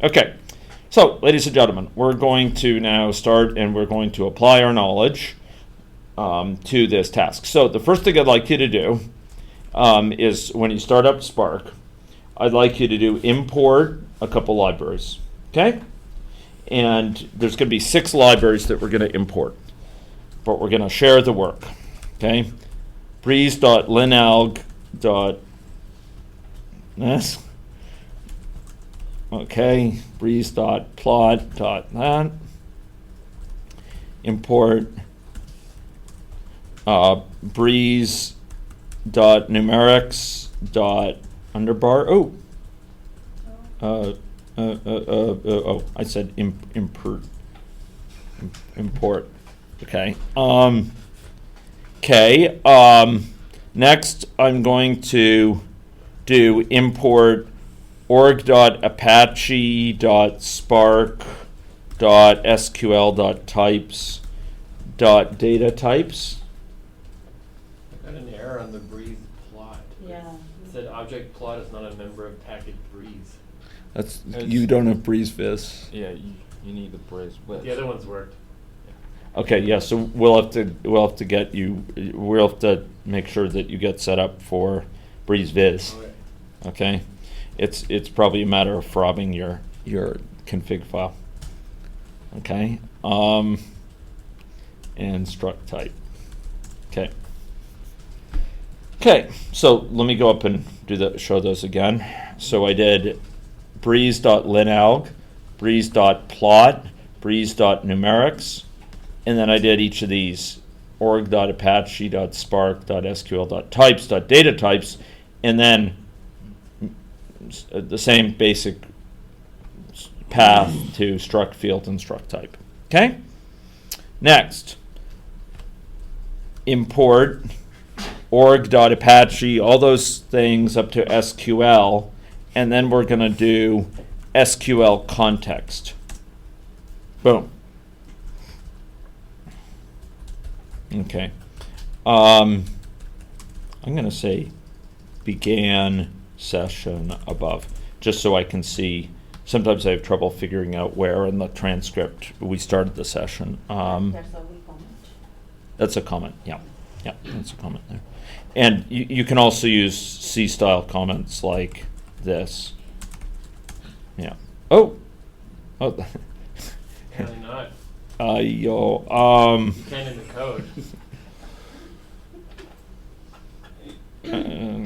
Okay, so ladies and gentlemen, we're going to now start and we're going to apply our knowledge to this task. So the first thing I'd like you to do is when you start up Spark, I'd like you to do import a couple libraries, okay? And there's going to be 6 libraries that we're going to import, but we're going to share the work, okay? breeze.linalg.this, okay, breeze.plot.that, import breeze.numerics.underbar. I said import. Okay. Next, I'm going to do import org.apache.spark.sql.types.datatypes. I got an error on the Breeze plot. Yeah. It said object plot is not a member of package Breeze. You don't have Breeze Viz. Yeah, you need the Breeze. But the other ones worked. Okay, yeah. So we'll have to make sure that you get set up for Breeze Viz. Okay, it's probably a matter of frobbing your config file. Okay, and struct type. Okay. Okay, so let me go up and show those again. So I did breeze.linalg, breeze.plot, breeze.numerics, and then I did each of these org.apache.spark.sql.types.datatypes, and then the same basic path to struct field and struct type. Okay? Next, import org.apache, all those things up to SQL, and then we're going to do SQL context. Boom. Okay. I'm going to say began session above, just so I can see. Sometimes I have trouble figuring out where in the transcript we started the session. There's a wee comment. That's a comment, yeah. Yeah, that's a comment there. And you can also use C-style comments like this. Yeah. Oh. Apparently not. You can in the code.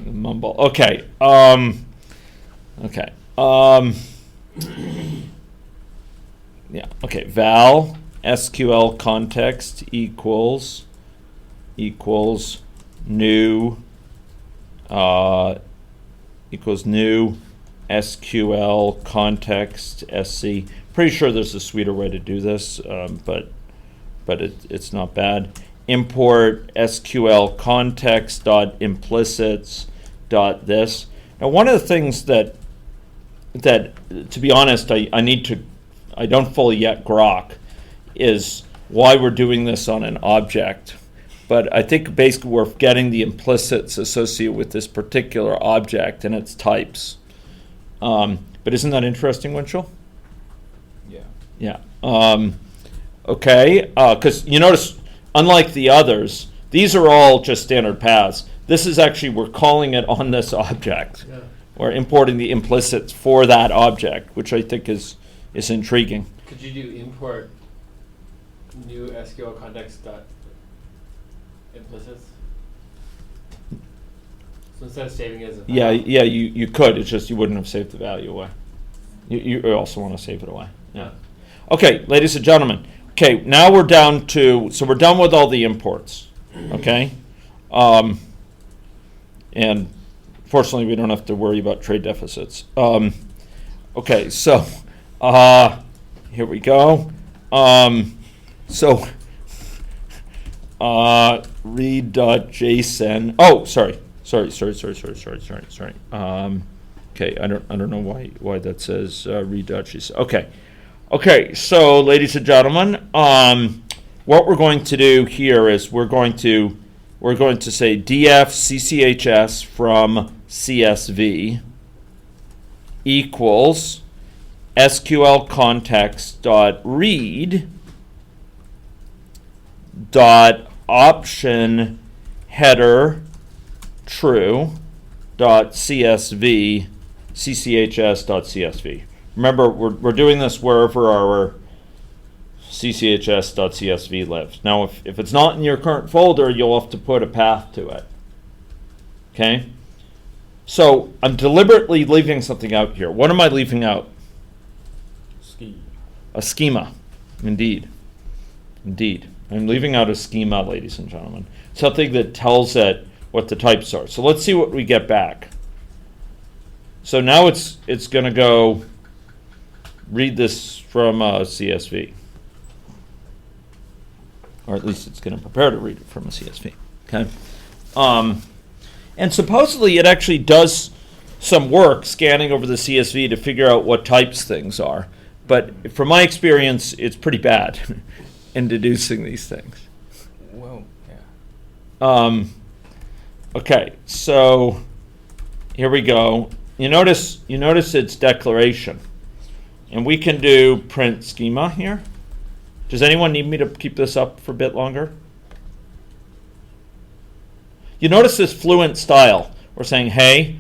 Mumble. Okay. Okay. Yeah. Okay. Val SQL context equals new SQL context SC. Pretty sure there's a sweeter way to do this, but it's not bad. Import SQL context dot implicits dot this. Now, one of the things that to be honest, I don't fully yet grok is why we're doing this on an object. But I think basically we're getting the implicits associated with this particular object and its types. But isn't that interesting, Winchell? Yeah. Yeah. Okay. Because you notice, unlike the others, these are all just standard paths. This is actually, we're calling it on this object. Yeah. We're importing the implicits for that object, which I think is intriguing. Could you do import new SQL context dot implicits? So instead of saving it as a file. Yeah, you could. It's just you wouldn't have saved the value away. You also want to save it away. Yeah. Okay, ladies and gentlemen. Okay, now we're down to, so we're done with all the imports. Okay? And fortunately, we don't have to worry about trade deficits. Okay, so here we go. Read.json. Oh, sorry. Okay, I don't know why that says read.json. Okay. So, ladies and gentlemen, what we're going to do here is we're going to say df cchs from CSV equals SQL context dot read dot option header true dot CSV cchs dot CSV. Remember, we're doing this wherever our cchs.csv lives. Now, if it's not in your current folder, you'll have to put a path to it. Okay? So I'm deliberately leaving something out here. What am I leaving out? A schema. Indeed. Indeed. I'm leaving out a schema, ladies and gentlemen. Something that tells it what the types are. So let's see what we get back. So now it's going to go read this from CSV. Or at least it's going to prepare to read it from a CSV. Okay? And supposedly it actually does some work scanning over the CSV to figure out what types things are. But from my experience, it's pretty bad in deducing these things. Well, yeah. Okay, so here we go. You notice it's declaration. And we can do print schema here. Does anyone need me to keep this up for a bit longer? You notice this fluent style. We're saying, hey,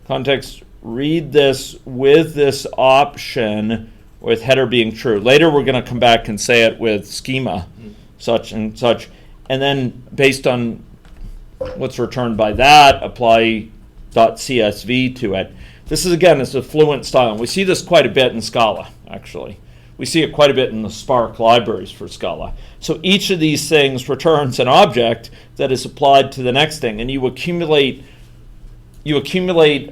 context, read this with this option with header being true. Later we're going to come back and say it with schema, such and such. And then based on what's returned by that, apply .csv to it. This is, again, it's a fluent style. And we see this quite a bit in Scala, actually. We see it quite a bit in the Spark libraries for Scala. So each of these things returns an object that is applied to the next thing. And you accumulate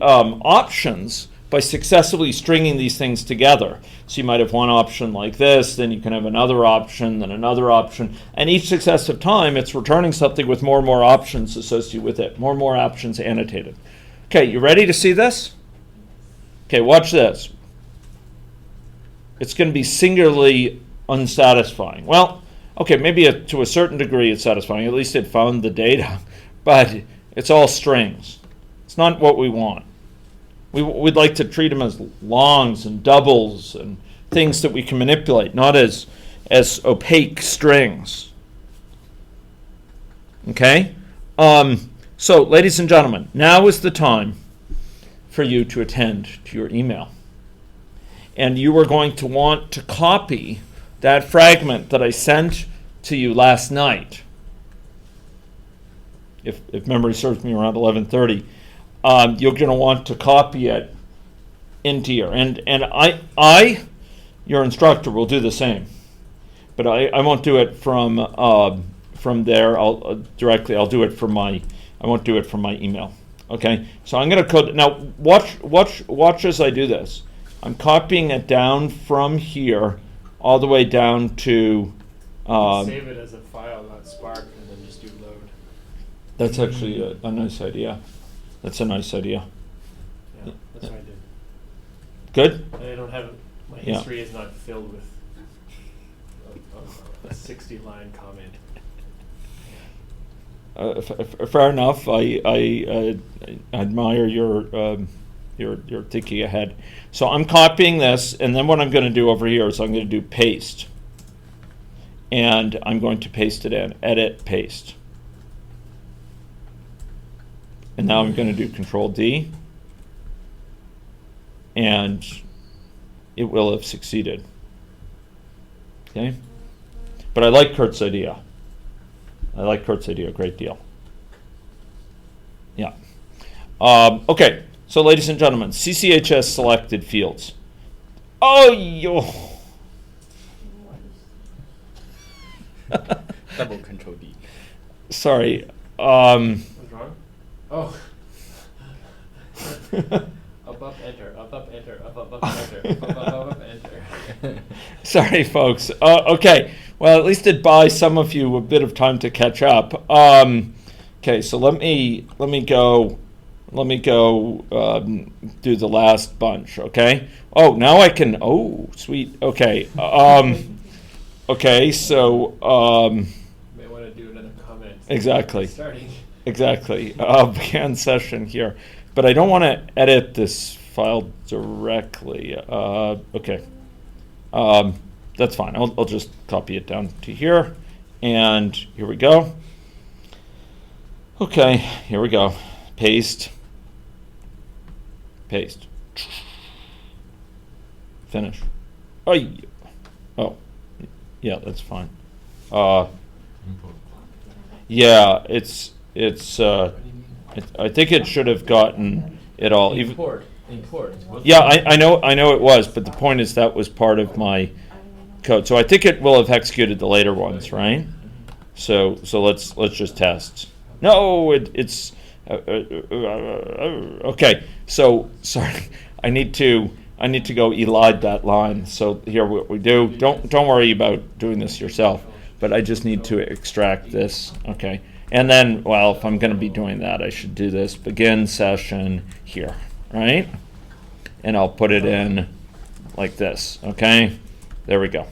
options by successively stringing these things together. So you might have one option like this, then you can have another option, then another option. And each successive time, it's returning something with more and more options associated with it, more and more options annotated. Okay, you ready to see this? Okay, watch this. It's going to be singularly unsatisfying. Well, okay, maybe to a certain degree it's satisfying. At least it found the data. But it's all strings. It's not what we want. We'd like to treat them as longs and doubles and things that we can manipulate, not as opaque strings. Okay? So, ladies and gentlemen, now is the time for you to attend to your email. And you are going to want to copy that fragment that I sent to you last night. If memory serves me, around 11:30. You're going to want to copy it into here. And I, your instructor, will do the same. But I won't do it from there. I'll do it from I won't do it from my email. Okay? So I'm going to code. Now, watch as I do this. I'm copying it down from here all the way down to... save it as a file, not Spark, and then just do load. That's actually a nice idea. That's a nice idea. Yeah, that's what I did. Good? And I don't have... My Yeah. history is not filled with a 60-line comment. Fair enough. I admire your thinking ahead. So I'm copying this, and then what I'm going to do over here is I'm going to do paste. And I'm going to paste it in. Edit, paste. And now I'm going to do Control D. And it will have succeeded. Okay? But I like Kurt's idea. I like Kurt's idea a great deal. Yeah. Okay. So, ladies and gentlemen, CCHS selected fields. Oh, yo. Double Control D. Sorry. What's wrong? Oh. Up, enter, up, enter, up, enter, up, enter. Sorry, folks. Okay. Well, at least it buys some of you a bit of time to catch up. Okay, so let me go do the last bunch. Okay. Oh, now I can. Oh, sweet. Okay. Okay. So. May want to do another comment. Exactly. Starting. Exactly. Began session here, but I don't want to edit this file directly. Okay. That's fine. I'll just copy it down to here. And here we go. Okay, here we go. Paste. Paste. Finish. Oh, yeah, that's fine. Yeah, I think it should have gotten it all. Import. Yeah, I know it was, but the point is that was part of my code. So I think it will have executed the later ones, right? So let's just test. No, it's okay. So sorry, I need to go elide that line. So here what we do. Don't worry about doing this yourself, but I just need to extract this. Okay, and then if I'm going to be doing that, I should do this begin session here, right? And I'll put it in like this. Okay, there we go.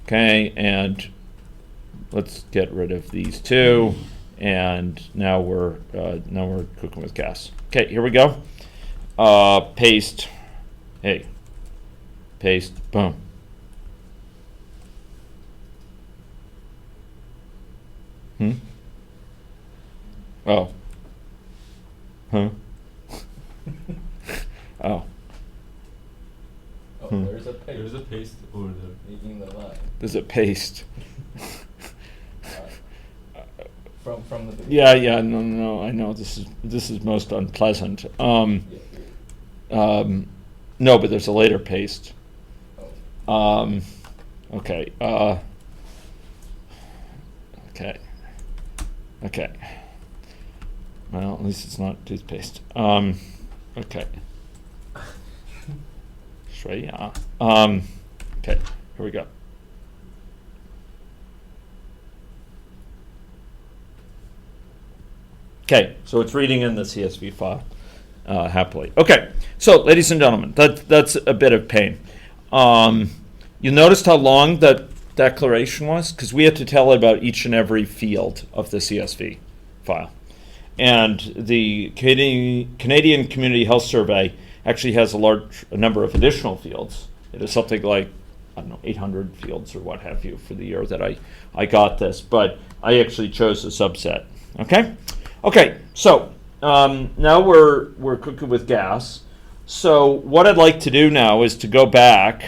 Okay, and let's get rid of these two, and now we're cooking with gas. Okay, here we go. Paste. Hey, paste. Boom. Oh. Huh. Oh. Oh, there's a paste. There's a paste over there. In the line. There's a paste. From the beginning. Yeah, no, I know this is most unpleasant. No, but there's a later paste. Oh. Okay. Okay. Well, at least it's not toothpaste. Okay. Shreya. Okay, here we go. Okay, so it's reading in the CSV file happily. Okay, so ladies and gentlemen, that's a bit of pain. You noticed how long that declaration was? Because we had to tell about each and every field of the CSV file. And the Canadian Community Health Survey actually has a number of additional fields. It is something like, 800 fields or what have you for the year that I got this. But I actually chose a subset. Okay, so now we're cooking with gas. So what I'd like to do now is to go back.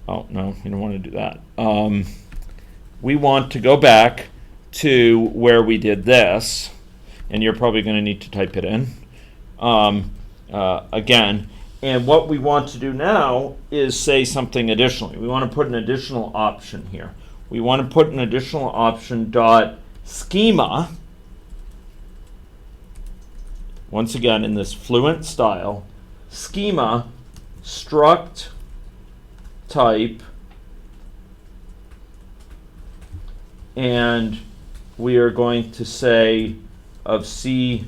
Oh, no, you don't want to do that. We want to go back to where we did this, and you're probably going to need to type it in again. And what we want to do now is say something additionally. We want to put an additional option here. We want to put an additional option dot schema, once again in this fluent style, schema struct type, and we are going to say of CCHS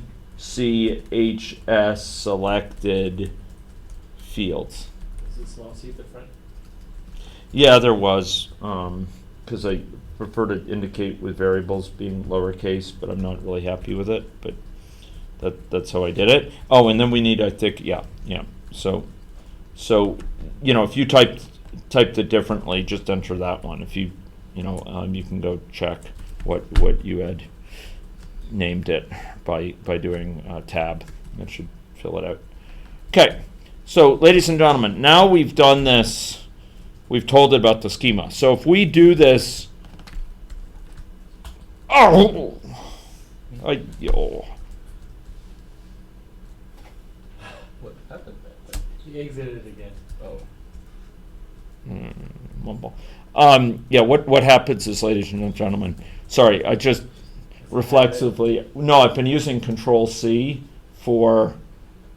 selected fields. Is it small c at the front? Yeah, there was, because I prefer to indicate with variables being lowercase, but I'm not really happy with it, but that's how I did it. Oh, and then we need, I think, yeah. So if you typed it differently, just enter that one. If you can go check what you had named it by doing tab. That should fill it out. Okay, so ladies and gentlemen, now we've done this. We've told it about the schema. So if we do this, what happened there? He exited again. Oh. Mumble. What happens is, ladies and gentlemen, sorry, I just reflexively, no, I've been using Control C for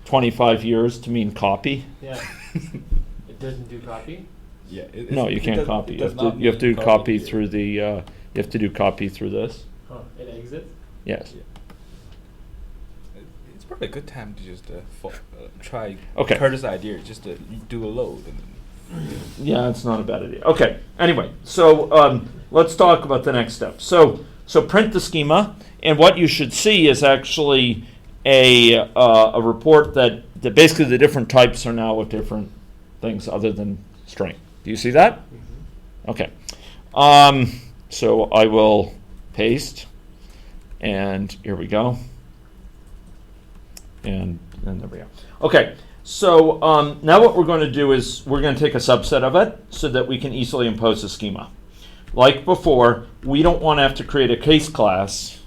25 years to mean copy. Yeah. It doesn't do copy? Yeah. No, you can't copy. You have to do copy through the. You have to do copy through this. Huh. It exits? Yes. Yeah. It's probably a good time to just try. Okay. Curtis' idea, just to do a load. Yeah, it's not a bad idea. Okay. Anyway, so let's talk about the next step. So print the schema, and what you should see is actually a report that basically the different types are now with different things other than string. Do you see that? Okay. So I will paste, and here we go. And there we go. Okay. So now what we're going to do is we're going to take a subset of it so that we can easily impose a schema. Like before, we don't want to have to create a case class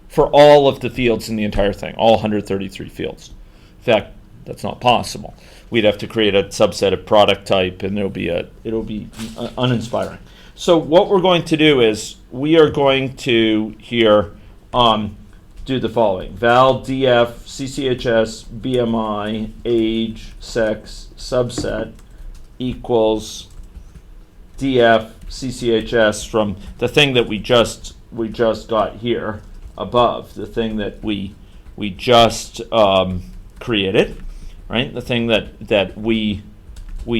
for all of the fields in the entire thing, all 133 fields. In fact, that's not possible. We'd have to create a subset of product type, and it'll be uninspiring. So what we're going to do is we are going to here do the following: val df cchs bmi age sex subset equals df cchs from the thing that we just got here above, the thing that we just created, right? The thing that we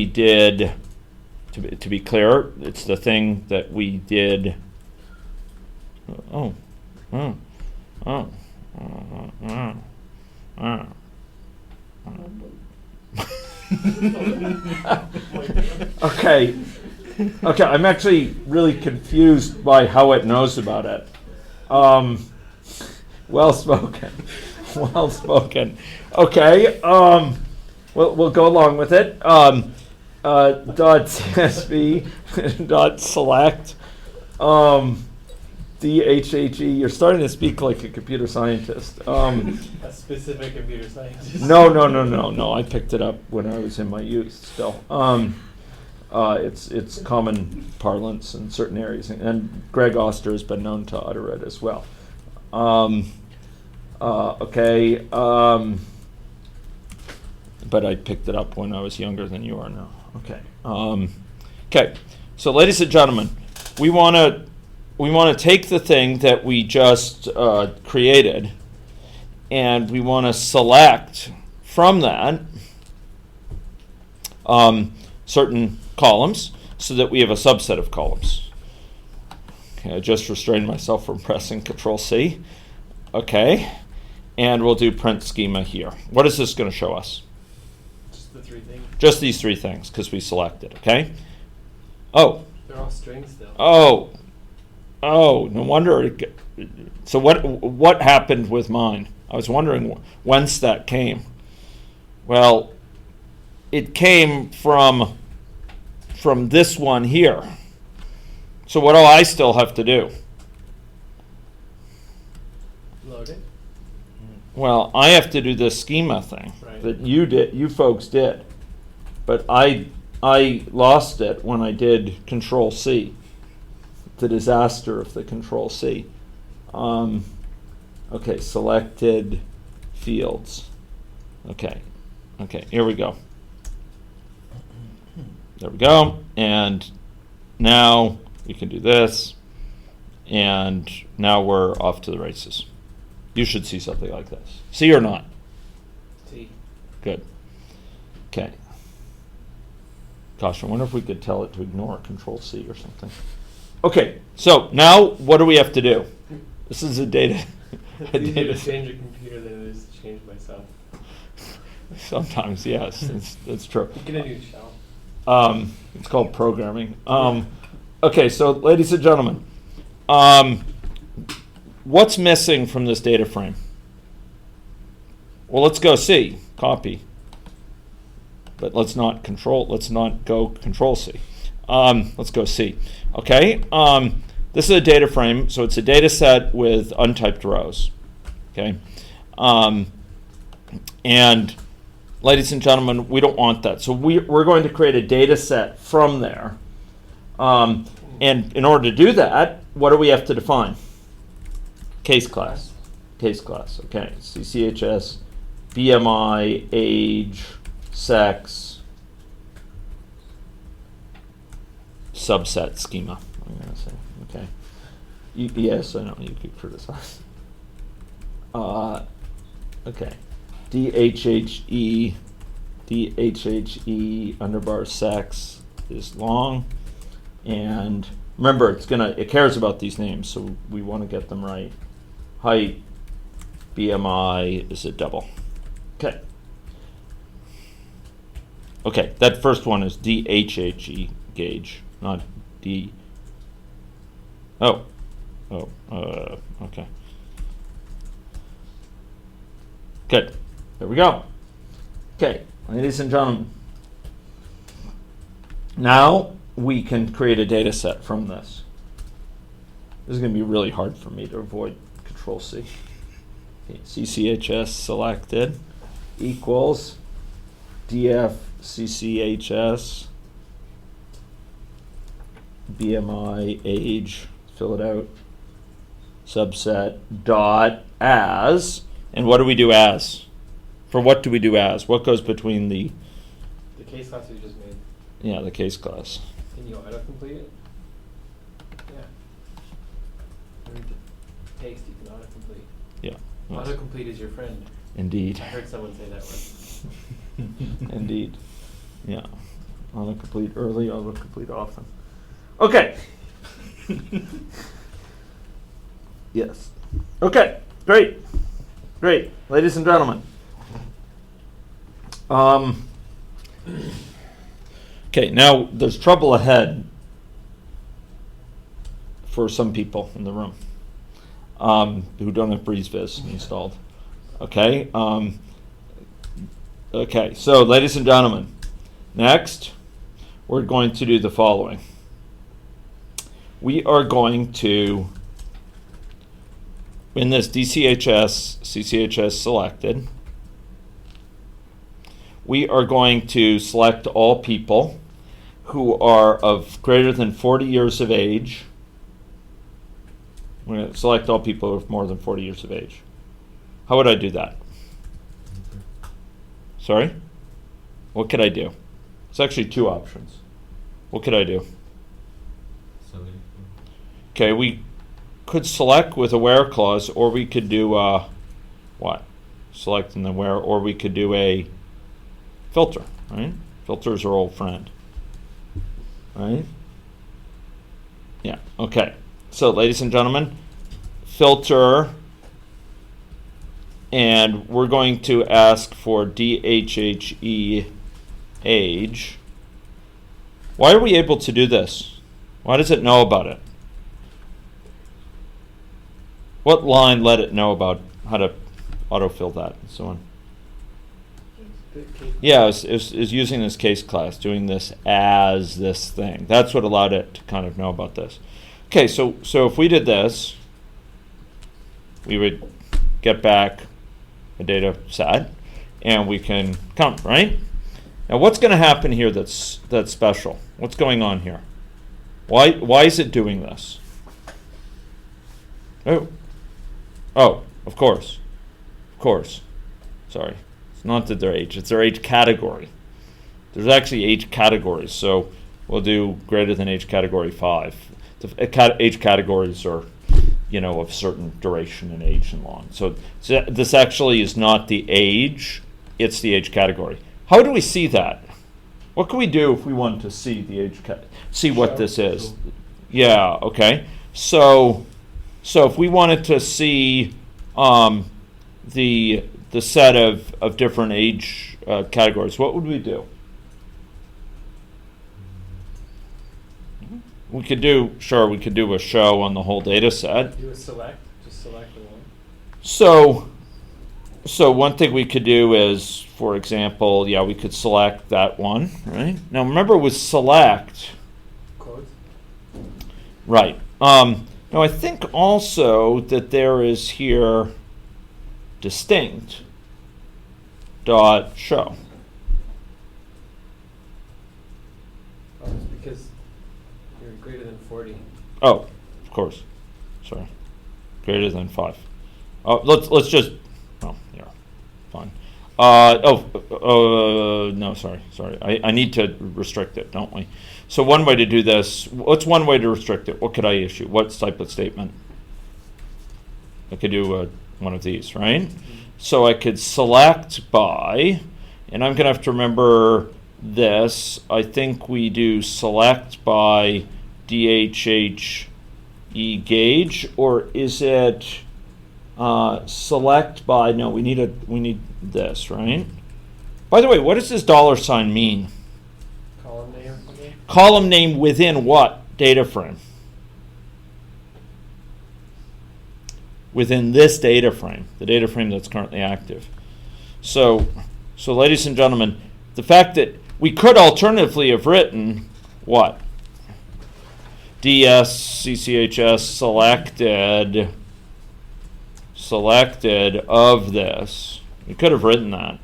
did. To be clear, it's the thing that we did. Okay. I'm actually really confused by how it knows about it. Well spoken. Okay. We'll go along with it. Dot CSV dot select DHHE. You're starting to speak like a computer scientist. A specific computer scientist. No. I picked it up when I was in my youth. Still, it's common parlance in certain areas, and Greg Oster has been known to utter it as well. Okay. But I picked it up when I was younger than you are now. Okay. Okay. So, ladies and gentlemen, we want to take the thing that we just created, and we want to select from that certain columns so that we have a subset of columns. Okay. I just restrained myself from pressing Control-C. Okay. And we'll do print schema here. What is this going to show us? The 3 things. Just these 3 things, because we selected, okay? Oh. They're all strings still. Oh, no wonder. So what happened with mine? I was wondering whence that came. Well, it came from this one here. So what do I still have to do? Load it. Well, I have to do this schema thing that you folks did, but I lost it when I did Control-C. The disaster of the Control-C. Okay, selected fields. Okay, here we go. There we go, and now we can do this, and now we're off to the races. You should see something like this. See or not? See. Good. Okay. Gosh, I wonder if we could tell it to ignore Control-C or something. Okay, so now what do we have to do? This is a data. It's easier to change a computer than it is to change myself. Sometimes, yes, that's true. Get a new shell. It's called programming. Okay, so ladies and gentlemen, what's missing from this data frame? Well, let's go C, copy. But let's not go Control-C. Let's go C. Okay, this is a data frame, so it's a data set with untyped rows. Okay, and ladies and gentlemen, we don't want that. So we're going to create a data set from there. And in order to do that, what do we have to define? Case class. Case class, okay. CCHS, BMI, age, sex, subset schema, I'm going to say. Okay. Yes, I know, you could criticize. Okay. DHHE underbar sex is long. And remember, it cares about these names, so we want to get them right. Height, BMI is a double. Okay. Okay, that first one is DHHE gauge, not D. Oh, okay. Good. There we go. Okay, ladies and gentlemen. Now we can create a data set from this. This is going to be really hard for me to avoid Control C. Okay, CCHS selected equals DF CCHS BMI age, fill it out, subset dot as, and what do we do as? For what do we do as? What goes between the case class we just made. Yeah, the case class. Can you autocomplete it? Yeah. Read the text, you can autocomplete. Yeah. Yes. Autocomplete is your friend. Indeed. I heard someone say that once. Indeed. Yeah. Autocomplete early, autocomplete often. Okay. Yes. Okay. Great. Great. Ladies and gentlemen. Okay, now there's trouble ahead for some people in the room who don't have BreezeViz installed. Okay. Okay, so ladies and gentlemen, next we're going to do the following. We are going to, in this CCHS selected, we are going to select all people who are of greater than 40 years of age. We're going to select all people of more than 40 years of age. How would I do that? Sorry? What could I do? It's actually two options. What could I do? Select. Okay, we could select with a where clause, or we could do what? Select in the where, or we could do a filter, right? Filters are old friend, right? Yeah, okay. So, ladies and gentlemen, filter, and we're going to ask for DHHE age. Why are we able to do this? Why does it know about it? What line let it know about how to autofill that and so on? Yeah, it was using this case class, doing this as this thing. That's what allowed it to kind of know about this. Okay, so if we did this, we would get back a data set, and we can count, right? Now, what's going to happen here that's special? What's going on here? Why is it doing this? Oh, of course. Sorry. It's not that they're age, it's their age category. There's actually age categories, so we'll do greater than age category 5. The age categories are, of certain duration and age and long. So this actually is not the age, it's the age category. How do we see that? What can we do if we want to see the age see what this is? Yeah, okay. So if we wanted to see the set of different age categories, what would we do? We could do a show on the whole data set. Do a select, just select the one. So one thing we could do is, for example, we could select that one, right? Now remember with select, Quotes. right. Now I think also that there is here distinct dot show. Oh, it's because you're greater than 40. Oh, of course. Sorry. Greater than 5. Let's just. Oh, yeah. Fine. No, sorry. I need to restrict it, don't we? So one way to do this. What's one way to restrict it? What could I issue? What type of statement? I could do one of these, right? Mm-hmm. So I could select by, and I'm going to have to remember this. I think we do select by DHHE gauge, or is it select by, no, we need this, right? By the way, what does this $ mean? Column name. Okay. Column name within what data frame? Within this data frame, the data frame that's currently active. So ladies and gentlemen, the fact that we could alternatively have written what? DS CCHS selected of this. We could have written that.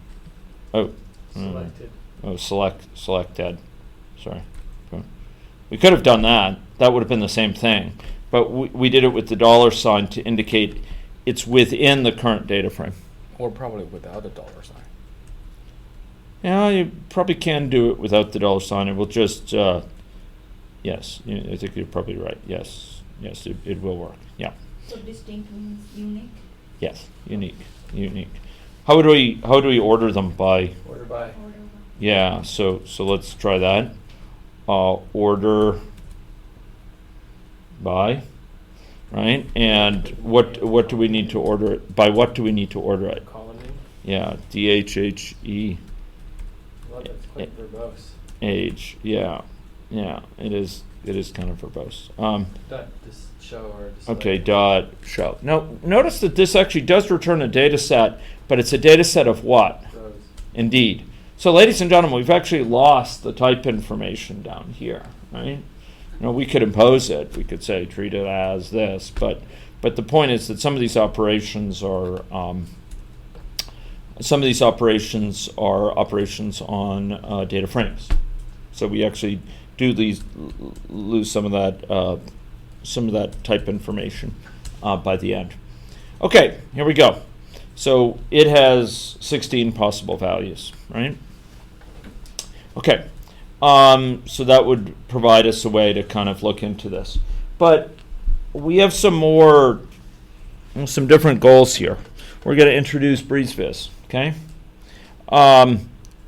Oh, Selected. Selected. Sorry. We could have done that. That would have been the same thing. But we did it with the $ to indicate it's within the current data frame. Or probably without a $. Yeah, you probably can do it without the $. It will just, yes, I think you're probably right. Yes, it will work. Yeah. So distinct means unique? Yes, unique. How do we order them by? Order by. Yeah, so let's try that. Order by, right? And what do we need to order it by? What do we need to order it? Column name. Yeah, DHHE. Well, that's quite verbose. Age. Yeah, it is kind of verbose. Dot show or display. Okay, dot show. Now notice that this actually does return a data set, but it's a data set of what? Rows. Indeed. So ladies and gentlemen, we've actually lost the type information down here, right? We could impose it. We could say treat it as this, but the point is that some of these operations are operations on data frames. So we actually do lose some of that type information by the end. Okay, here we go. So it has 16 possible values, right? Okay. So that would provide us a way to kind of look into this. But we have some different goals here. We're going to introduce BreezeViz, okay?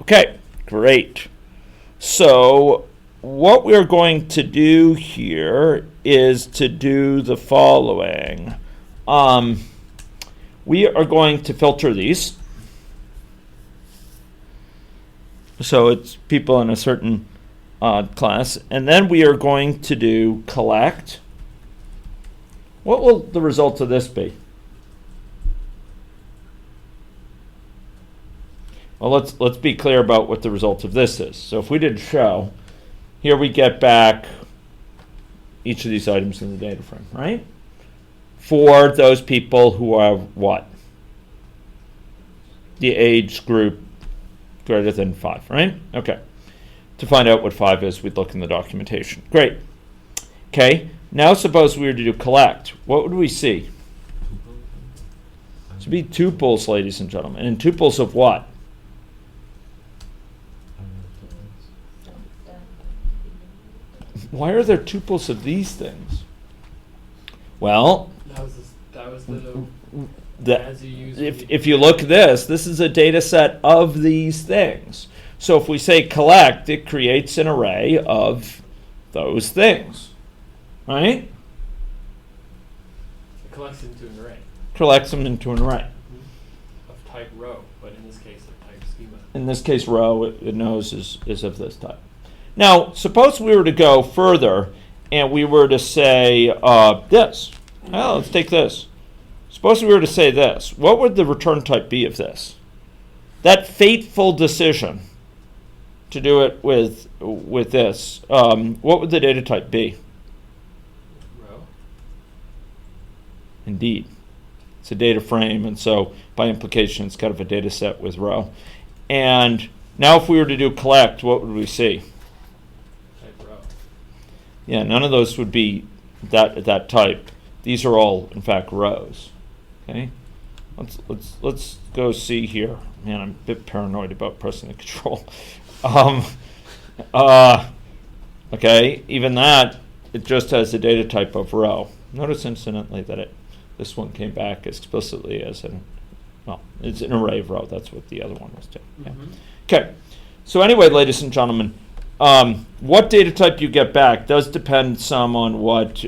Okay, great. So what we're going to do here is to do the following. We are going to filter these. So it's people in a certain class. And then we are going to do collect. What will the result of this be? Well, let's be clear about what the result of this is. So if we did show, here we get back each of these items in the data frame, right? For those people who have what? The age group greater than 5, right? Okay. To find out what 5 is, we'd look in the documentation. Great. Okay. Now suppose we were to do collect. What would we see? It would be tuples, ladies and gentlemen. And tuples of what? Why are there tuples of these things? Well, That was as you use. if you look at this is a data set of these things. So if we say collect, it creates an array of those things, right? It collects into an array. Collects them into an array. Of type row, but in this case of type schema. In this case, row, it knows is of this type. Now, suppose we were to go further and we were to say this. Well, let's take this. Suppose we were to say this. What would the return type be of this? That fateful decision to do it with this. What would the data type be? Row. Indeed. It's a data frame, and so by implication, it's kind of a data set with row. And now if we were to do collect, what would we see? Type row. Yeah, none of those would be that type. These are all, in fact, rows. Okay, let's go see here. Man, I'm a bit paranoid about pressing the control. Okay, even that, it just has the data type of row. Notice incidentally that this one came back explicitly as it's an array of row. That's what the other one was too. Yeah. Mm-hmm. Okay, so anyway, ladies and gentlemen, what data type you get back does depend some on what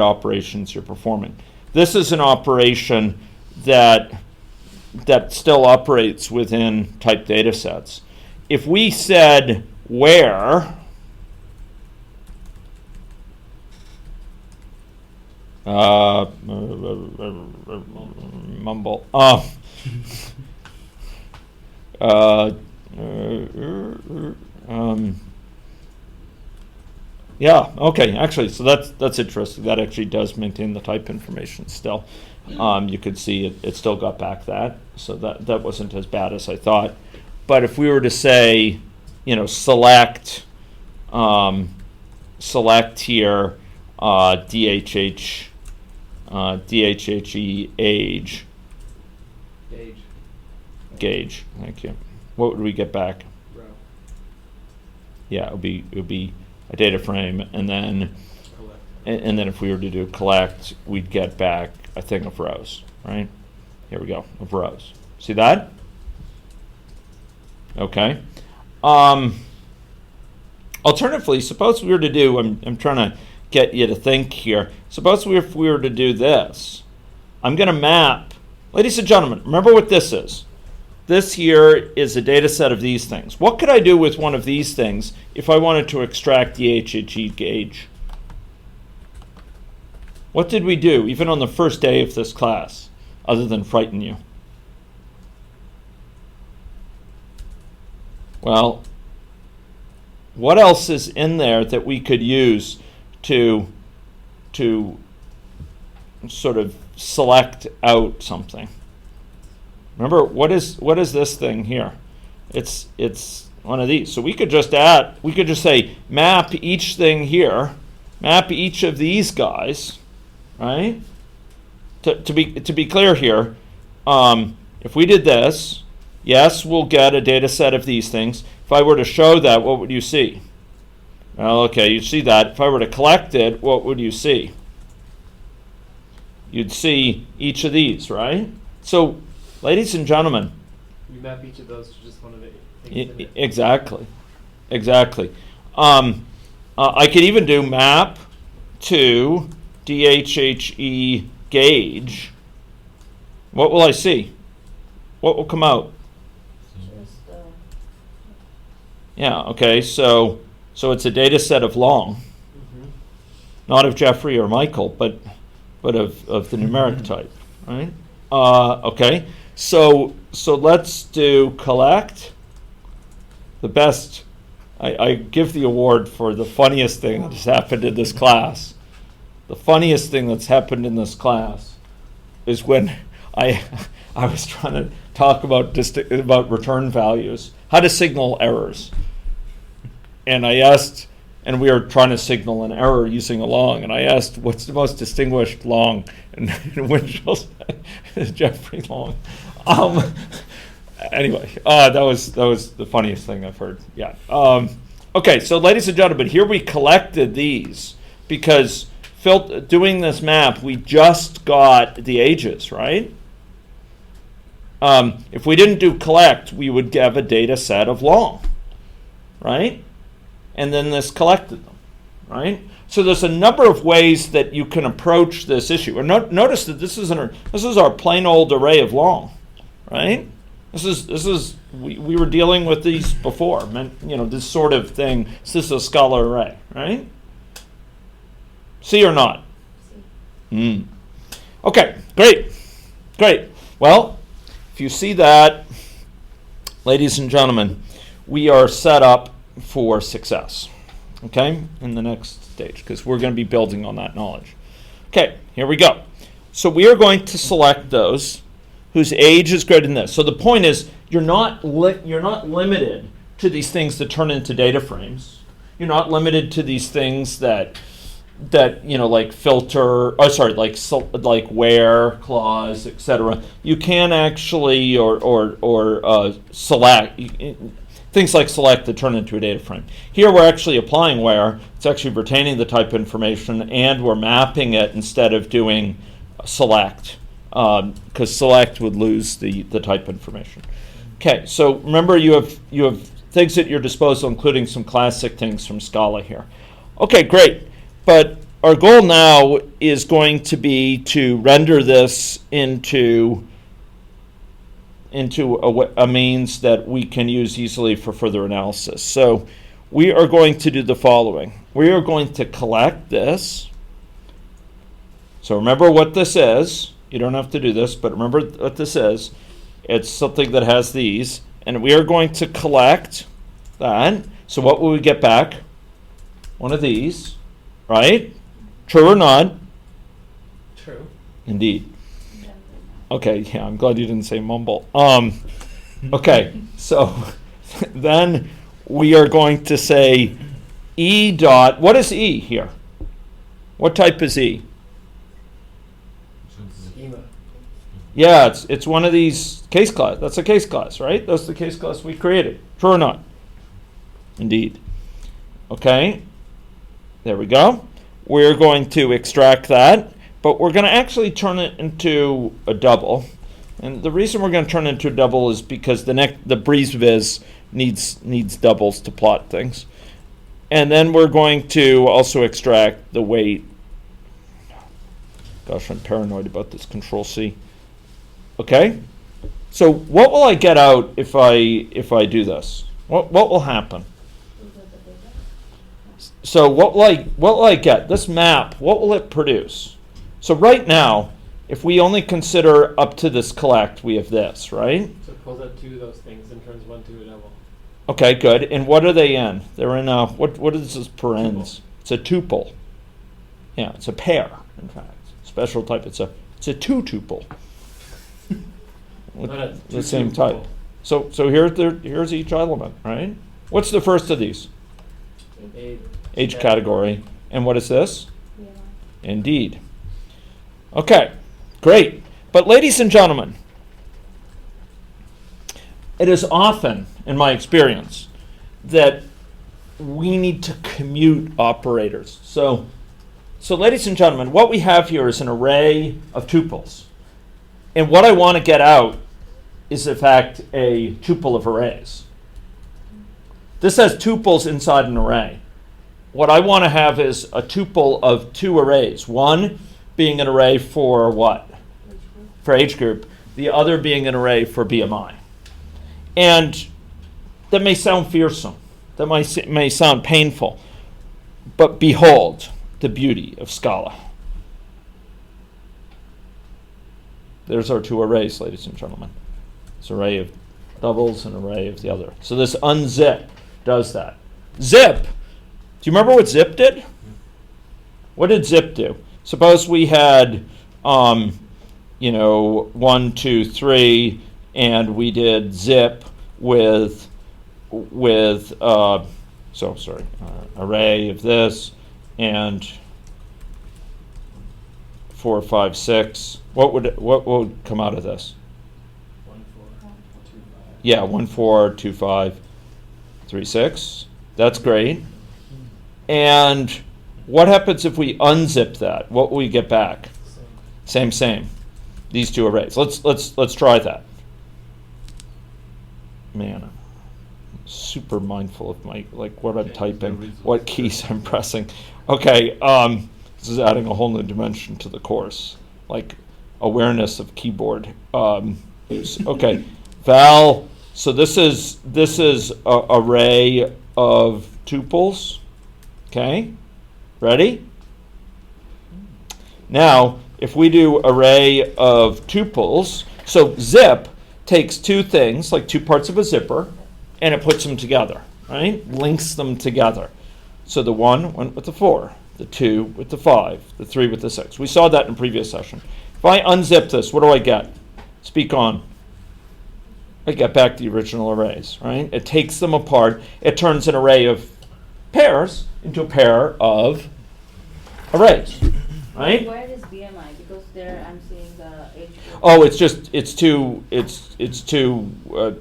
operations you're performing. This is an operation that still operates within type data sets. If we said where, mumble, yeah, okay, actually, so that's interesting. That actually does maintain the type information still. You could see it still got back that, so that wasn't as bad as I thought. But if we were to say, select here DHHE age. Gauge, thank you. What would we get back? Row. Yeah, it would be a data frame, and then Collect. and then if we were to do collect, we'd get back a thing of rows, right? Here we go, of rows. See that? Okay. Alternatively, suppose we were to do, I'm trying to get you to think here. Suppose if we were to do this, I'm going to map, ladies and gentlemen, remember what this is. This here is a data set of these things. What could I do with one of these things if I wanted to extract the HHE gauge? What did we do, even on the first day of this class, other than frighten you? Well, what else is in there that we could use to sort of select out something? Remember, what is this thing here? It's one of these. So we could just say map each thing here, map each of these guys, right? To be clear here, if we did this, yes, we'll get a data set of these things. If I were to show that, what would you see? Well, okay, you see that. If I were to collect it, what would you see? You'd see each of these, right? So, ladies and gentlemen, You map each of those to just one of the things in it. exactly. I could even do map to DHHE gauge. What will I see? What will come out? Just, Yeah, okay, so it's a data set of long, Mhm. not of Jeffrey or Michael, but of the numeric type, right? Okay, so let's do collect. The best, I give the award for the funniest thing that has happened in this class. The funniest thing that's happened in this class is when I was trying to talk about return values, how to signal errors. And I asked, and we were trying to signal an error using a long, and I asked, what's the most distinguished long? And Winchell said, Jeffrey Long. Anyway, that was the funniest thing I've heard. Yeah. Okay, so ladies and gentlemen, here we collected these because doing this map, we just got the ages, right? If we didn't do collect, we would have a data set of long, right? And then this collected them, right? So there's a number of ways that you can approach this issue. And notice that this is our plain old array of long, right? We were dealing with these before. This sort of thing. This is a Scala array, right? See or not? see. Okay, great. Well, if you see that, ladies and gentlemen, we are set up for success, okay, in the next stage, because we're going to be building on that knowledge. Okay, here we go. So we are going to select those whose age is greater than this. So the point is, you're not limited to these things that turn into data frames. You're not limited to these things that like filter, like where clause, etc. You can actually or select things like select that turn into a data frame. Here we're actually applying where. It's actually retaining the type information, and we're mapping it instead of doing select, because select would lose the type information. Okay, so remember you have things at your disposal, including some classic things from Scala here. Okay, great. But our goal now is going to be to render this into a means that we can use easily for further analysis. So we are going to do the following. We are going to collect this. So remember what this is. You don't have to do this, but remember what this is. It's something that has these, and we are going to collect that. So what will we get back? One of these, right? True or not? True. Indeed. Okay, yeah, I'm glad you didn't say mumble. Okay, so then we are going to say E dot, what is E here? What type is E? Schema. Yeah, it's one of these case class. That's a case class, right? That's the case class we created. True or not? Indeed. Okay, there we go. We're going to extract that, but we're going to actually turn it into a double. And the reason we're going to turn it into a double is because the breeze viz needs doubles to plot things. And then we're going to also extract the weight. Gosh, I'm paranoid about this. Control C. Okay? So what will I get out if I do this? What will happen? So what will I get? This map, what will it produce? So right now, if we only consider up to this collect, we have this, right? So it pulls out two of those things and turns one to a double. Okay, good. And what are they in? They're in a, what is this parens? It's a tuple. Yeah, it's a pair, in fact. Special type. It's a two tuple. With No, no, the two same tuple. type. So here's each element, right? What's the first of these? Age category. And what is this? Yeah. Indeed. Okay, great. But ladies and gentlemen, it is often, in my experience, that we need to commute operators. So ladies and gentlemen, what we have here is an array of tuples. And what I want to get out is, in fact, a tuple of arrays. This has tuples inside an array. What I want to have is a tuple of two arrays. One being an array for what? For age group. The other being an array for BMI. And that may sound fearsome. That may sound painful. But behold the beauty of Scala. There's our two arrays, ladies and gentlemen. This array of doubles and array of the other. So this unzip does that. Zip. Do you remember what zip did? What did zip do? Suppose we had, 1, 2, 3, and we did zip with array of this and 4, 5, 6. What would come out of this? 1, 4, 2, 5. Yeah, 1, 4, 2, 5, 3, 6. That's great. And what happens if we unzip that? What will we get back? Same. These two arrays. Let's try that. Man, I'm super mindful of what I'm typing, what keys I'm pressing. Okay, this is adding a whole new dimension to the course, like awareness of keyboard use. Okay, val. So this is a array of tuples. Okay, ready? Now, if we do array of tuples, so zip takes two things, like two parts of a zipper, and it puts them together, right? Links them together. So the 1 went with the 4, the 2 with the 5, the 3 with the 6. We saw that in previous session. If I unzip this, what do I get? Speak on. I get back the original arrays, right? It takes them apart. It turns an array of pairs into a pair of arrays, right? Where is BMI? Because there I'm seeing the age group. Oh,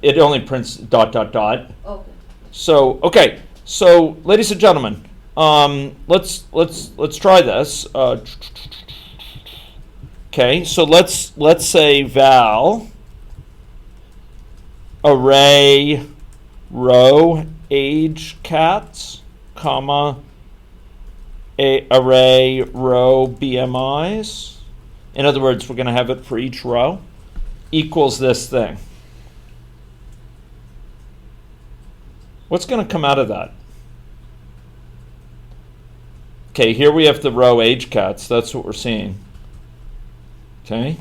it only prints ... Okay. So ladies and gentlemen, let's try this. Okay, so let's say val array row age cats, comma array row BMIs. In other words, we're going to have it for each row equals this thing. What's going to come out of that? Okay, here we have the row age cats. That's what we're seeing. Okay.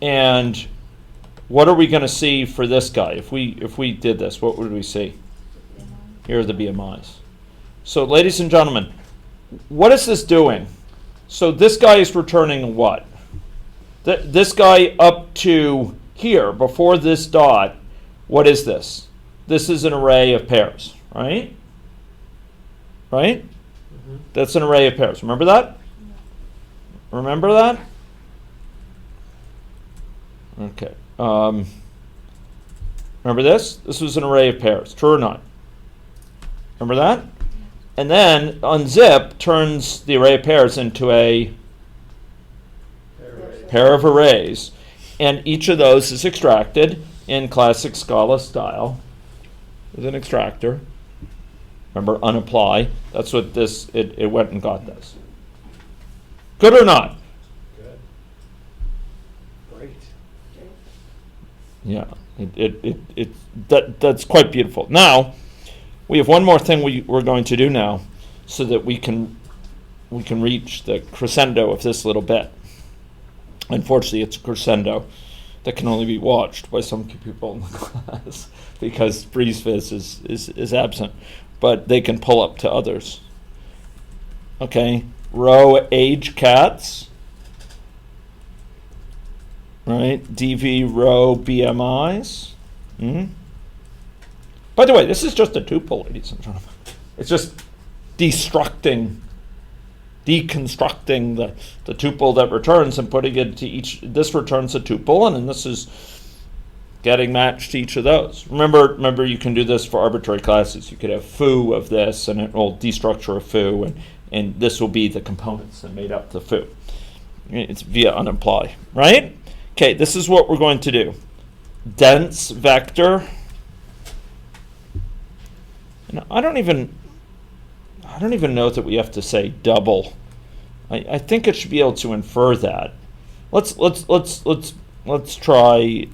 And what are we going to see for this guy? If we did this, what would we see? Here are the BMIs. So, ladies and gentlemen, what is this doing? So this guy is returning what? This guy up to here, before this dot, what is this? This is an array of pairs, right? Right? Mm-hmm. That's an array of pairs. Remember that? Remember that? Okay. Remember this? This was an array of pairs. True or not? Remember that? And then unzip turns the array of pairs into a pair of arrays. And each of those is extracted in classic Scala style with an extractor. Remember, unapply. That's what this, it went and got this. Good or not? Good. Great. Yeah, that's quite beautiful. Now, we have one more thing we're going to do now, so that we can reach the crescendo of this little bit. Unfortunately, it's a crescendo that can only be watched by some people in the class because BreezeViz is absent, but they can pull up to others. Okay, row age cats. Right, DV row BMIs. By the way, this is just a tuple, ladies and gentlemen. It's just deconstructing the tuple that returns and putting it to each. This returns a tuple, and then this is getting matched to each of those. Remember, you can do this for arbitrary classes. You could have foo of this, and it will destructure a foo, and this will be the components that made up the foo. It's via unapply, right? Okay, this is what we're going to do. Dense vector. And I don't even know that we have to say double. I think it should be able to infer that. Let's try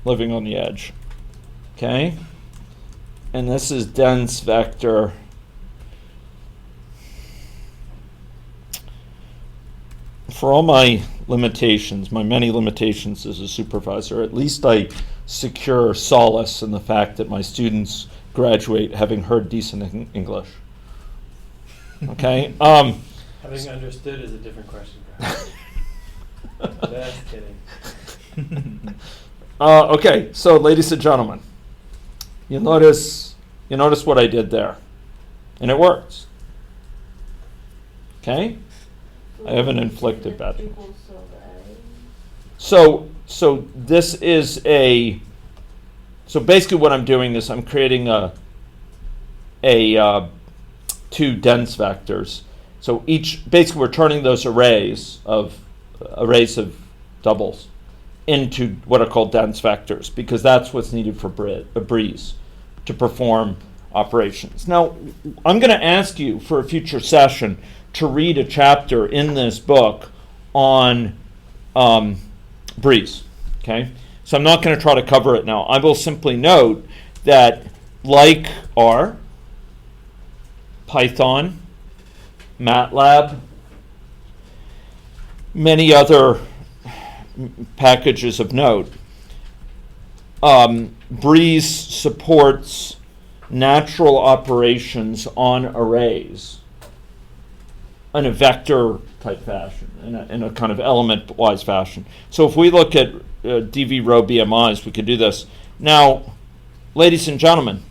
living on the edge. Okay? And this is dense vector. For all my limitations, my many limitations as a supervisor, at least I secure solace in the fact that my students graduate having heard decent English. Okay? Having understood is a different question. Just kidding. Okay, so ladies and gentlemen, you notice what I did there, and it works. Okay? I haven't inflicted bad. So this is so basically what I'm doing is I'm creating two dense vectors. So basically we're turning those arrays of doubles into what are called dense vectors, because that's what's needed for Breeze to perform operations. Now, I'm going to ask you for a future session to read a chapter in this book on Breeze. Okay? So I'm not going to try to cover it now. I will simply note that, like R, Python, MATLAB, many other packages of note, Breeze supports natural operations on arrays in a vector type fashion, in a kind of element-wise fashion. So if we look at DV row BMIs, we could do this. Now, ladies and gentlemen,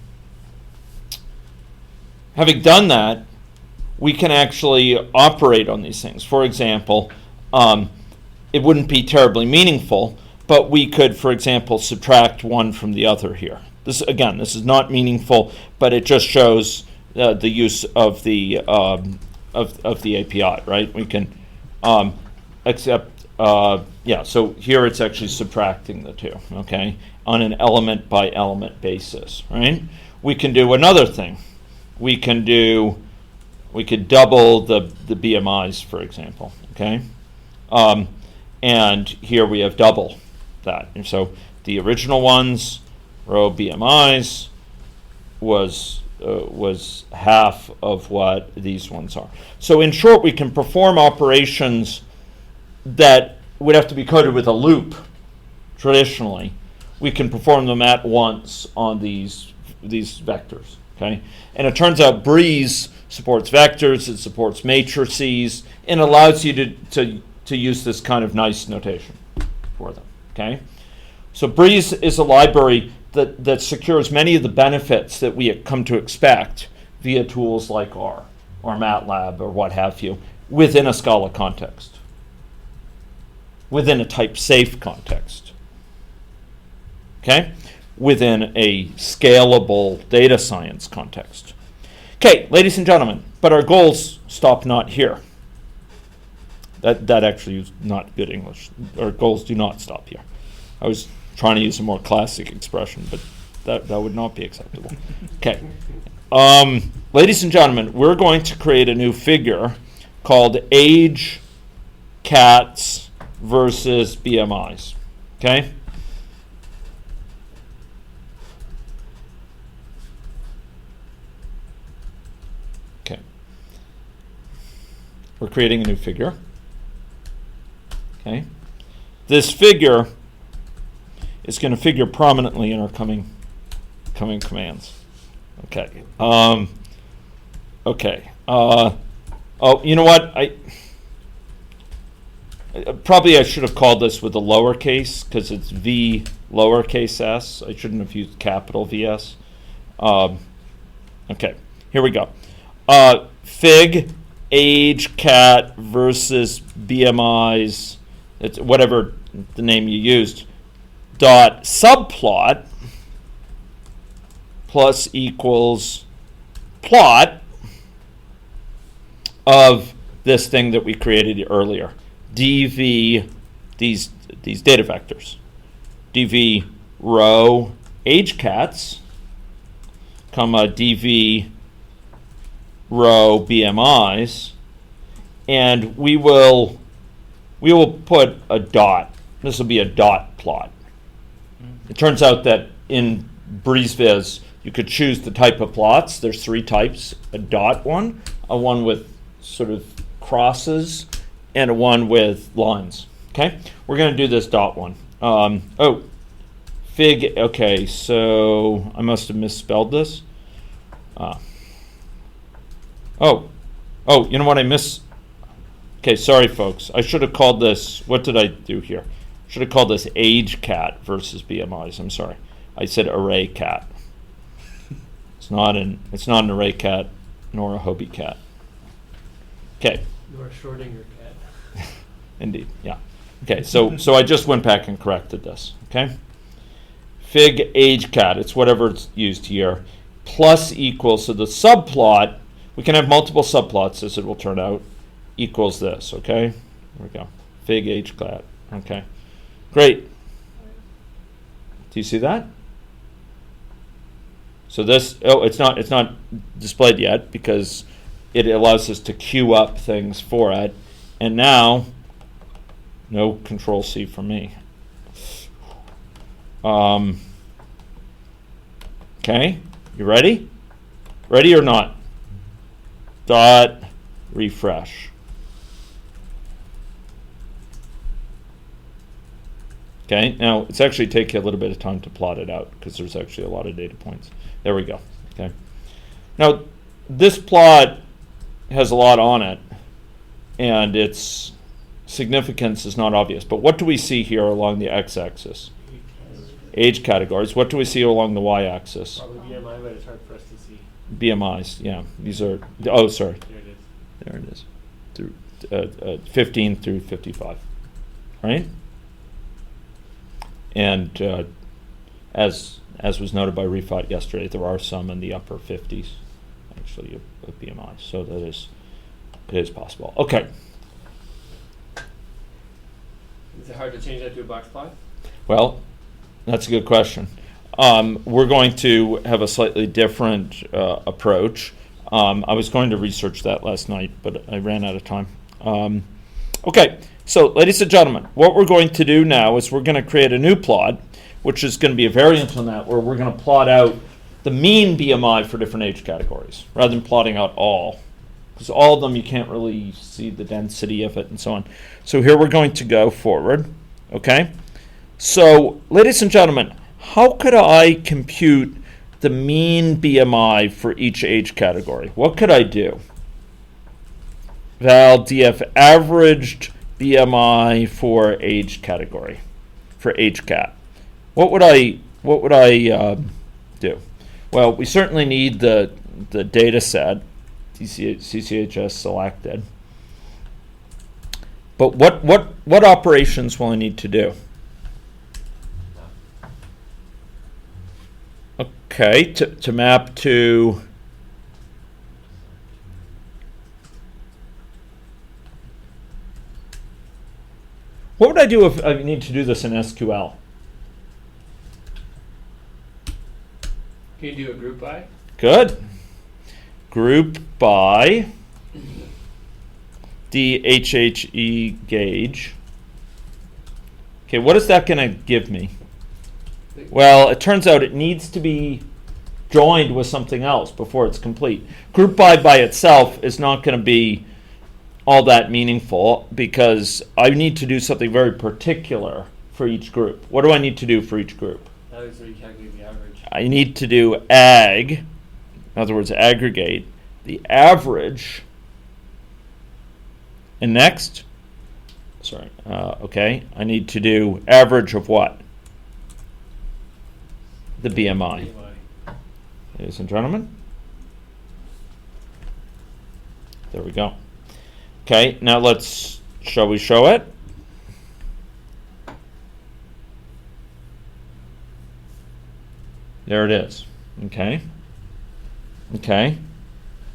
having done that, we can actually operate on these things. For example, it wouldn't be terribly meaningful, but we could, for example, subtract one from the other here. This is not meaningful, but it just shows the use of the API, right? We can so here it's actually subtracting the two, okay, on an element by element basis, right? We can do another thing. We can do we could double the BMIs, for example, okay? And here we have double that. And so the original ones, row BMIs, was half of what these ones are. So in short, we can perform operations that would have to be coded with a loop traditionally. We can perform them at once on these vectors, okay? And it turns out Breeze supports vectors, it supports matrices, and allows you to use this kind of nice notation for them, okay? So Breeze is a library that secures many of the benefits that we come to expect via tools like R or MATLAB or what have you within a Scala context, within a type-safe context, okay? Within a scalable data science context. Okay, ladies and gentlemen, but our goals stop not here. That actually is not good English. Our goals do not stop here. I was trying to use a more classic expression, but that would not be acceptable. Okay. Ladies and gentlemen, we're going to create a new figure called age cats versus BMIs. Okay? Okay. We're creating a new figure. Okay? This figure is going to figure prominently in our coming commands. Okay. Okay. Oh, you know what? Probably I should have called this with a lowercase because it's V lowercase s. I shouldn't have used capital VS. Okay. Here we go. Fig age cat versus BMIs. It's whatever the name you used. Dot subplot plus equals plot of this thing that we created earlier. dv, these data vectors. dv row age cats, comma dv row BMIs, and we will put a dot. This will be a dot plot. It turns out that in BreezeViz, you could choose the type of plots. There's 3 types: a dot one, a one with sort of crosses, and a one with lines. Okay, we're going to do this dot one. Fig. Okay, so I must have misspelled this. You know what I Okay, sorry folks. I should have called this. What did I do here? Should have called this age cat versus BMIs. I'm sorry. I said array cat. It's not an array cat nor a Hobie cat. Okay. You are shorting your cat. Indeed. Yeah. Okay. So I just went back and corrected this. Okay. Fig age cat. It's whatever it's used here. Plus equals. So the subplot. We can have multiple subplots, as it will turn out. Equals this. Okay. There we go. Fig age cat. Okay. Great. Do you see that? So this, it's not displayed yet because it allows us to queue up things for it. And now, no Control C for me. Okay, you ready? Ready or not? Dot refresh. Okay, now it's actually taking a little bit of time to plot it out because there's actually a lot of data points. There we go. Okay. Now, this plot has a lot on it, and its significance is not obvious. But what do we see here along the x-axis? Age categories. What do we see along the y-axis? Probably BMI, but it's hard for us to see. BMIs, yeah. These are, oh, sorry. There it is. There it is. Through 15 through 55, right? And as was noted by Refat yesterday, there are some in the upper 50s, actually, of BMI. So it is possible. Okay. Is it hard to change that to a box plot? Well, that's a good question. We're going to have a slightly different approach. I was going to research that last night, but I ran out of time. Okay, so ladies and gentlemen, what we're going to do now is we're going to create a new plot, which is going to be a variant on that, where we're going to plot out the mean BMI for different age categories, rather than plotting out all. Because all of them, you can't really see the density of it and so on. So here we're going to go forward, okay? So, ladies and gentlemen, how could I compute the mean BMI for each age category? What could I do? Val, DF averaged BMI for age category, for age cat. What would I do? Well, we certainly need the data set, CCHS selected. But what operations will I need to do? Okay, to map to what would I do if I need to do this in SQL? Can you do a group by? Good. Group by DHHE gauge. Okay, what is that going to give me? Well, it turns out it needs to be joined with something else before it's complete. Group by itself is not going to be all that meaningful because I need to do something very particular for each group. What do I need to do for each group? That is where you calculate the average. I need to do ag, in other words, aggregate the average. And next, okay, I need to do average of what? The BMI. Ladies and gentlemen. There we go. Okay, now shall we show it? There it is. Okay. Okay.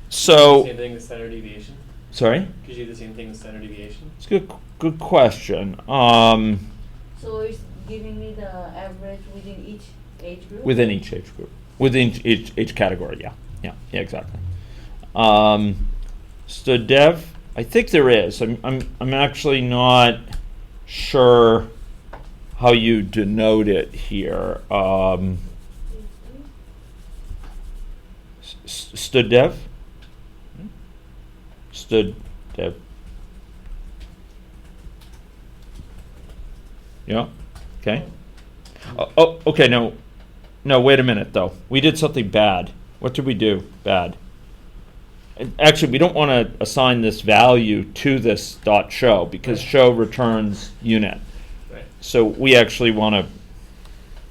So, Same thing with standard deviation. sorry? Could you do the same thing with standard deviation? It's a good question. So it's giving me the average within each age group? Within each age group. Within each category, yeah. Yeah, exactly. So dev, I think there is. I'm actually not sure how you denote it here. Stud dev? Stud dev. Yeah. Okay. Oh, okay. No. Wait a minute, though. We did something bad. What did we do bad? Actually, we don't want to assign this value to this dot show because show returns unit. Right. So we actually want to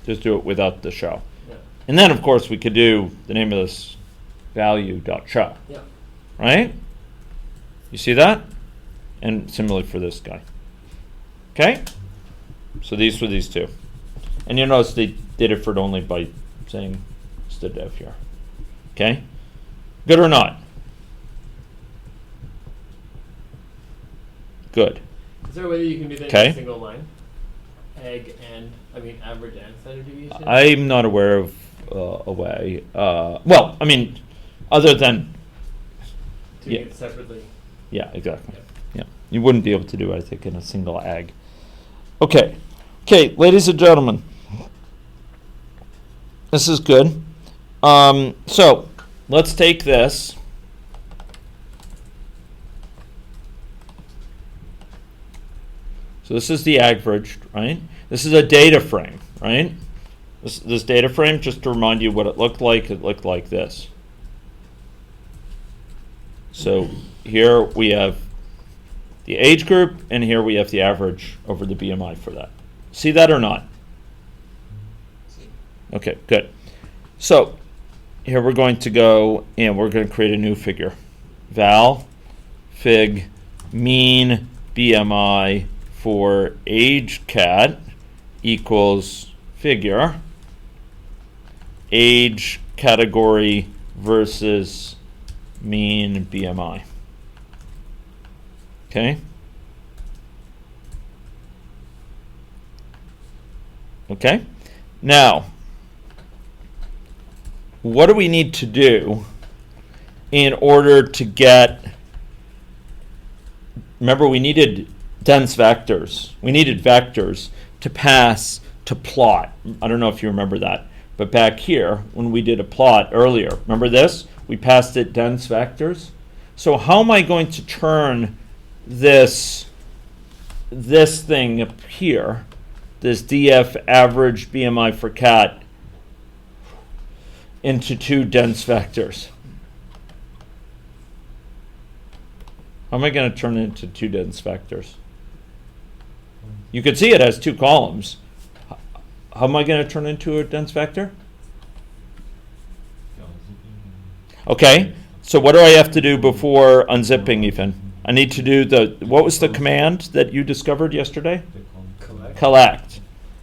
just do it without the show. Yeah. And then, of course, we could do the name of this value dot show. Yeah. Right? You see that? And similarly for this guy. Okay? So these were these two. And you notice they did it for only by saying std dev here. Okay? Good or not? Good. Is there a way that you can do that Okay. in a single line? Average and standard deviation? I'm not aware of a way. Well, I mean, other than, Doing yeah. it separately. Yeah, exactly. Yep. Yeah, you wouldn't be able to do it, I think, in a single ag. Okay, ladies and gentlemen, this is good. So let's take this. So this is the average, right? This is a data frame, right? This data frame, just to remind you what it looked like this. So here we have the age group, and here we have the average over the BMI for that. See that or not? Okay, good. So here we're going to go and we're going to create a new figure. Val, fig, mean BMI for age cat equals figure, age category versus mean BMI. Okay? Okay? Now, what do we need to do in order to get, remember we needed dense vectors. We needed vectors to pass to plot. I don't know if you remember that, but back here, when we did a plot earlier, remember this? We passed it dense vectors. So how am I going to turn this thing up here, this DF average BMI for cat, into two dense vectors? How am I going to turn it into two dense vectors? You could see it has two columns. How am I going to turn it into a dense vector? Okay, so what do I have to do before unzipping even? I need to do what was the command that you discovered yesterday? Collect.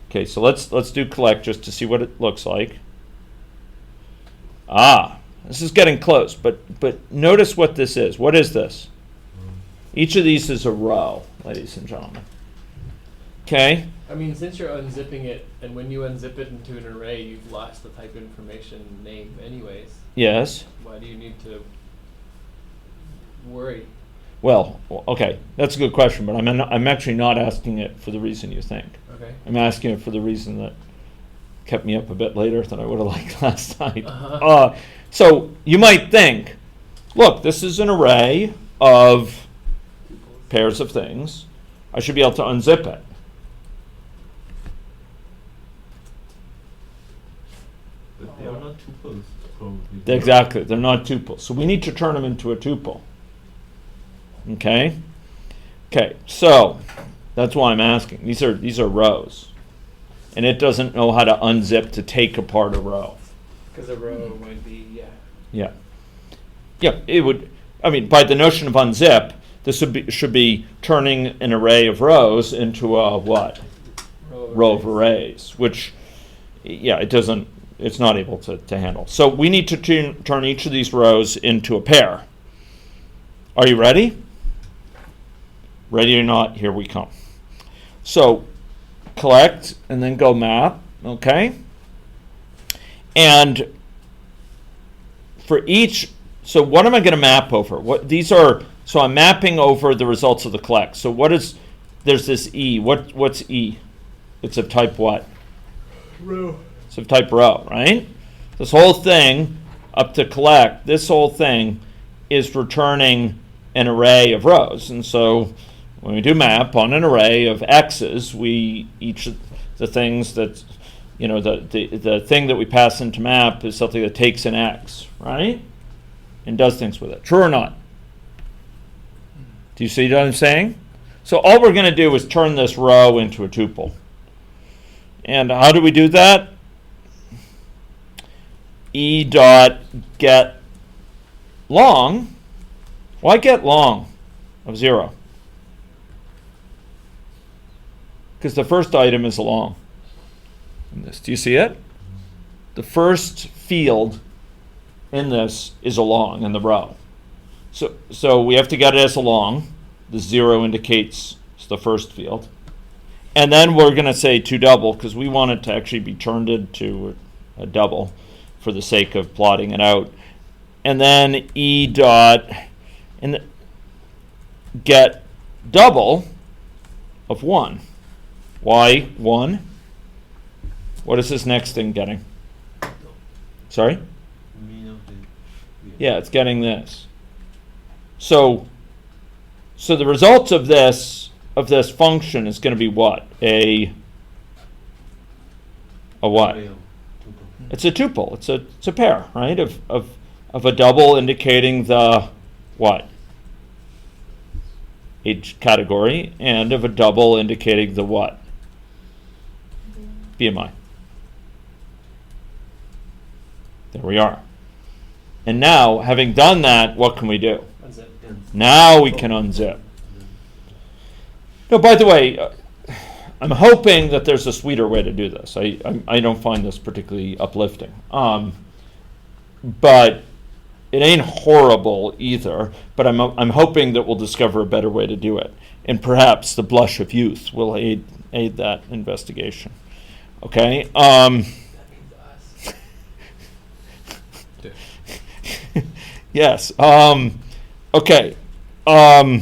Okay, so let's do collect just to see what it looks like. This is getting close, but notice what this is. What is this? Each of these is a row, ladies and gentlemen. Okay? I mean, since you're unzipping it, and when you unzip it into an array, you've lost the type information name anyways. Yes. Why do you need to worry? Well, okay, that's a good question, but I'm actually not asking it for the reason you think. Okay. I'm asking it for the reason that kept me up a bit later than I would have liked last night. Uh-huh. So you might think, look, this is an array of pairs of things. I should be able to unzip it. But they are not tuples, probably. Exactly, they're not tuples. So we need to turn them into a tuple. Okay? Okay, so that's why I'm asking. These are rows. And it doesn't know how to unzip to take apart a row. Because a row might be, Yeah. Yeah, it would, I mean, by the notion of unzip, this should be turning an array of rows into a what? Row of arrays, which, yeah, it's not able to handle. So we need to turn each of these rows into a pair. Are you ready? Ready or not, here we come. So collect and then go map, okay? And for each, so what am I going to map over? So I'm mapping over the results of the collect. So there's this E. What's E? It's of type what? row. It's of type row, right? This whole thing up to collect, this whole thing is returning an array of rows. And so when we do map on an array of X's, each of the things that, the thing that we pass into map is something that takes an X, right? And does things with it. True or not? Do you see what I'm saying? So all we're going to do is turn this row into a tuple. And how do we do that? E dot get long. Why get long of 0? Because the first item is a long. In this, do you see it? The first field in this is a long in the row. So we have to get it as a long. The 0 indicates it's the first field. And then we're going to say to double because we want it to actually be turned into a double for the sake of plotting it out. And then E dot and get double of 1. Why 1? What is this next thing getting? Sorry? Mean of the Yeah, it's getting this. So the result of this function is going to be what? A what? array of tuple. It's a tuple. It's a pair, right? Of a double indicating the what? Age category, and of a double indicating the what? BMI. There we are. And now, having done that, what can we do? Unzip. Now we can unzip. No, by the way, I'm hoping that there's a sweeter way to do this. I don't find this particularly uplifting. But it ain't horrible either. But I'm hoping that we'll discover a better way to do it. And perhaps the blush of youth will aid that investigation. Okay? That means us. Yes. Okay. No.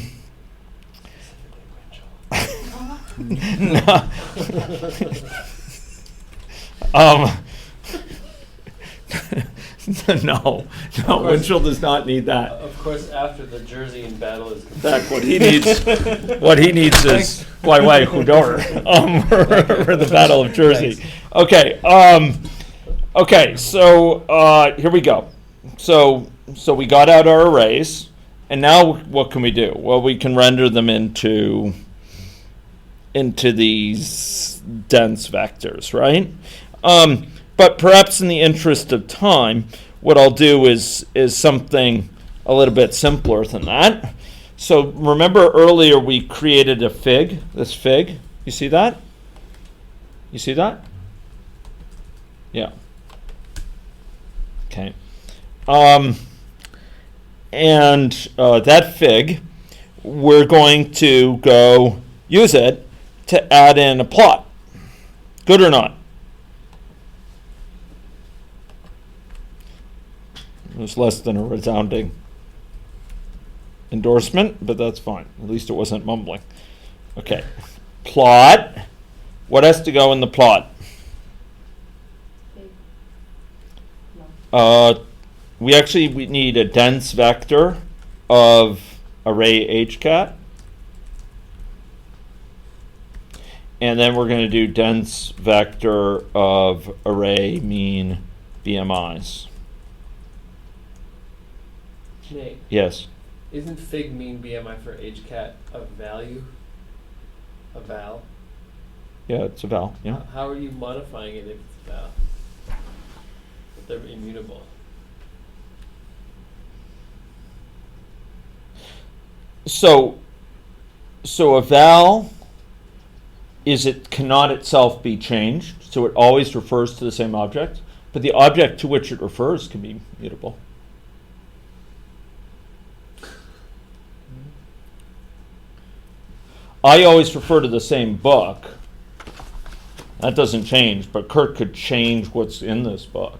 No, Winchell does not need that. Of course, after the Jersey in battle is In complete. fact, what he needs is Wai Hudor for the Battle of Jersey. Okay, okay, so here we go. So we got out our arrays, and now what can we do? Well, we can render them into these dense vectors, right? But perhaps in the interest of time, what I'll do is something a little bit simpler than that. So remember earlier we created a fig, this fig. You see that? You see that? Yeah. Okay. And that fig, we're going to go use it to add in a plot. Good or not? It was less than a resounding endorsement, but that's fine. At least it wasn't mumbling. Okay. Plot. What has to go in the plot? We need a dense vector of array hcat. And then we're going to do dense vector of array mean BMIs. Nate, Yes. isn't fig mean BMI for hcat a value? A val? Yeah, it's a val. Yeah. How are you modifying it if it's a val? If they're immutable. So a val cannot itself be changed, so it always refers to the same object, but the object to which it refers can be mutable. I always refer to the same book. That doesn't change, but Kurt could change what's in this book.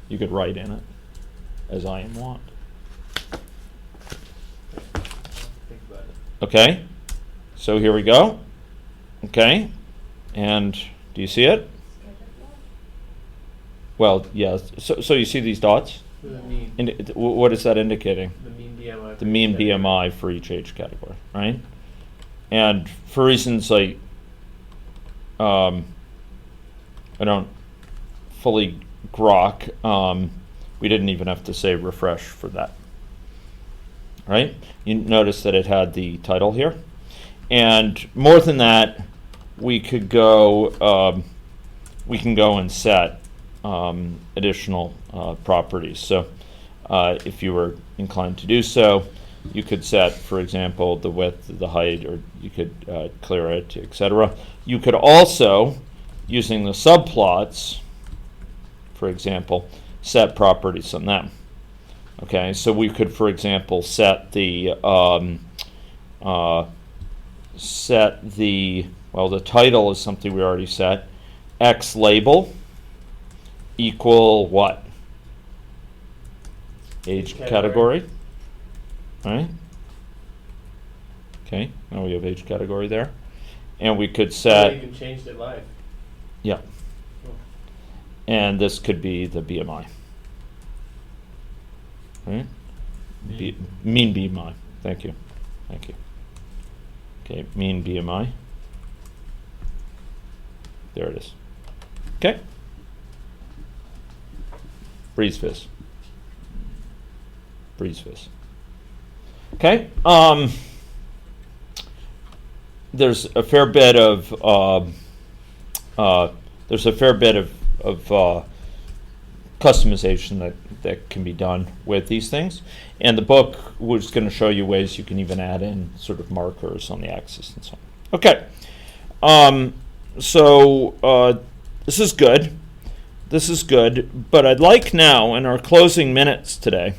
You could write in it, as I am wont. Think about it. Okay, so here we go. Okay, and do you see it? Well, yes. So you see these dots? What does it mean? What is that indicating? The mean BMI. The mean BMI for each age category, right? And for reasons like I don't fully grok, we didn't even have to say refresh for that. Right? You notice that it had the title here. And more than that, we can go and set additional properties. So if you were inclined to do so, you could set, for example, the width, the height, or you could clear it, etc. You could also, using the subplots, for example, set properties on them. Okay, so we could, for example, set the the title is something we already set. X label equal what? Age category. Right? Okay, now we have age category there. And we could set, You can change it live. yeah. And this could be the BMI. Right? Mean BMI. Thank you. Thank you. Okay, mean BMI. There it is. Okay. Breeze fizz. Breeze fizz. Okay. There's a fair bit of customization that can be done with these things, and the book was going to show you ways you can even add in sort of markers on the axis and so on. Okay. So this is good. This is good, but I'd like now in our closing minutes today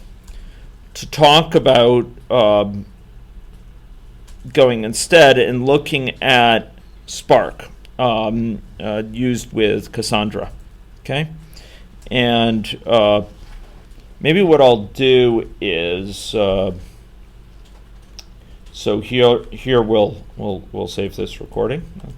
to talk about going instead and looking at Spark used with Cassandra, okay? And maybe what I'll do is, so here we'll save this recording. Okay.